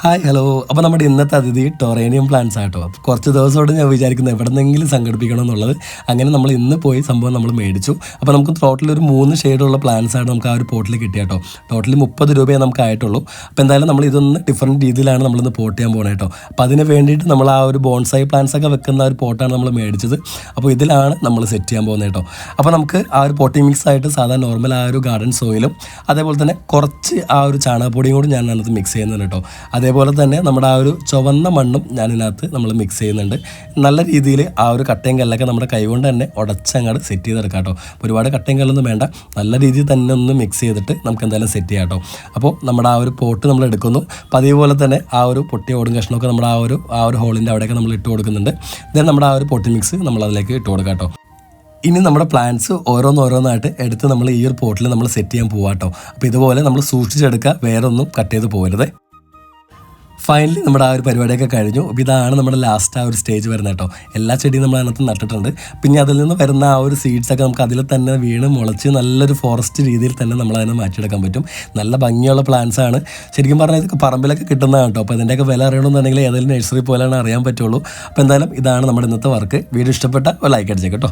Hi hello. അപ്പോൾ നമ്മുടെ ഇന്നത്തെ അതിഥി ടൊറേനിയം പ്ലാന്റ്സ് ആട്ടോ. അപ്പോൾ കുറച്ച് ദിവസമായിട്ട് ഞാൻ വിചാരിക്കുന്നത് എവിടെന്നെങ്കിലും സംഘടിപ്പിക്കണം എന്നുള്ളത്. അങ്ങനെ നമ്മൾ ഇന്ന് പോയി സംഭവം നമ്മൾ മേടിച്ചു. അപ്പോൾ നമുക്ക് ടോട്ടൽ ഒരു 3 ഷെയ്ഡുള്ള പ്ലാന്റ്സ് ആണ് നമുക്ക് ആ ഒരു പോട്ടിൽ കിട്ടിയാട്ടോ. ടോട്ടലി 30 രൂപയെ നമുക്ക് ആയിട്ടുള്ളൂ. അപ്പോൾ എന്തായാലും നമ്മൾ ഇതൊന്ന് ഡിഫറൻറ്റ് രീതിയിലാണ് നമ്മളിന്ന് പോട്ട് ചെയ്യാൻ പോകുന്നത് കേട്ടോ. അപ്പോൾ അതിന് വേണ്ടിയിട്ട് നമ്മൾ ആ ഒരു ബോൺസായി പ്ലാന്റ്സ് ഒക്കെ വെക്കുന്ന ഒരു പോട്ടാണ് നമ്മൾ മേടിച്ചത്. അപ്പോൾ ഇതിലാണ് നമ്മൾ സെറ്റ് ചെയ്യാൻ പോകുന്നത് കേട്ടോ. അപ്പോൾ നമുക്ക് ആ ഒരു പോട്ടിംഗ് മിക്സ് ആയിട്ട് സാധാരണ നോർമൽ ആ ഒരു ഗാർഡൻ സോയിലും അതേപോലെ തന്നെ കുറച്ച് ആ ഒരു ചാണകപ്പൊടിയും കൂടി ഞാൻ അതിനകത്ത് മിക്സ് ചെയ്യുന്നുണ്ട് കേട്ടോ. അതേപോലെ തന്നെ നമ്മുടെ ആ ഒരു ചുവന്ന മണ്ണും ഞാനിതിനകത്ത് നമ്മൾ മിക്സ് ചെയ്യുന്നുണ്ട്. നല്ല രീതിയിൽ ആ ഒരു കട്ടയും കല്ലൊക്കെ നമ്മുടെ കൈകൊണ്ട് തന്നെ ഉടച്ചങ്ങോട്ട് സെറ്റ് ചെയ്തെടുക്കാം കേട്ടോ. ഒരുപാട് കട്ടയും കല്ലൊന്നും വേണ്ട, നല്ല രീതിയിൽ തന്നെ ഒന്ന് മിക്സ് ചെയ്തിട്ട് നമുക്ക് എന്തായാലും സെറ്റ് ചെയ്യാം കേട്ടോ. അപ്പോൾ നമ്മുടെ ആ ഒരു പോട്ട് നമ്മൾ എടുക്കുന്നു. അപ്പോൾ അതേപോലെ തന്നെ ആ ഒരു പൊട്ടിയ ഓടും കഷ്ണമൊക്കെ നമ്മുടെ ആ ഒരു ഹോളിൻ്റെ അവിടെയൊക്കെ നമ്മൾ ഇട്ട് കൊടുക്കുന്നുണ്ട്. ദെൻ നമ്മുടെ ആ ഒരു പൊട്ടി മിക്സ് നമ്മൾ അതിലേക്ക് ഇട്ട് കൊടുക്കാം കേട്ടോ. ഇനി നമ്മുടെ പ്ലാന്റ്സ് ഓരോന്നോരോന്നായിട്ട് എടുത്ത് നമ്മൾ ഈ ഒരു പോട്ടിൽ നമ്മൾ സെറ്റ് ചെയ്യാൻ പോവാം കേട്ടോ. അപ്പോൾ ഇതുപോലെ നമ്മൾ സൂക്ഷിച്ചെടുക്കുക, വേറെ ഒന്നും കട്ട് ചെയ്ത് പോകരുത്. ഫൈനലി നമ്മുടെ ആ ഒരു പരിപാടിയൊക്കെ കഴിഞ്ഞു. അപ്പോൾ ഇതാണ് നമ്മുടെ ലാസ്റ്റ് ആ ഒരു സ്റ്റേജ് വരുന്നത് കേട്ടോ. എല്ലാ ചെടിയും നമ്മൾ അതിനകത്ത് നട്ടിട്ടുണ്ട്. പിന്നെ അതിൽ നിന്ന് വരുന്ന ആ ഒരു സീഡ്സൊക്കെ നമുക്ക് അതിൽ തന്നെ വീണ് മുളച്ച് നല്ലൊരു ഫോറസ്റ്റ് രീതിയിൽ തന്നെ നമ്മൾ അതിനെ മാറ്റിയെടുക്കാൻ പറ്റും. നല്ല ഭംഗിയുള്ള പ്ലാന്റ്സ് ആണ്. ശരിക്കും പറഞ്ഞാൽ ഇതൊക്കെ പറമ്പിലൊക്കെ കിട്ടുന്നതാണ് കേട്ടോ. അപ്പോൾ ഇതിൻ്റെയൊക്കെ വില അറിയണമെന്നുണ്ടെങ്കിൽ ഏതെങ്കിലും നഴ്സറി പോലെയാണ് അറിയാൻ പറ്റുള്ളൂ. അപ്പോൾ എന്തായാലും ഇതാണ് നമ്മുടെ ഇന്നത്തെ വർക്ക്. വീഡിയോ ഇഷ്ടപ്പെട്ട ഒരു ലൈക്ക് അടിച്ചേക്ക് കേട്ടോ.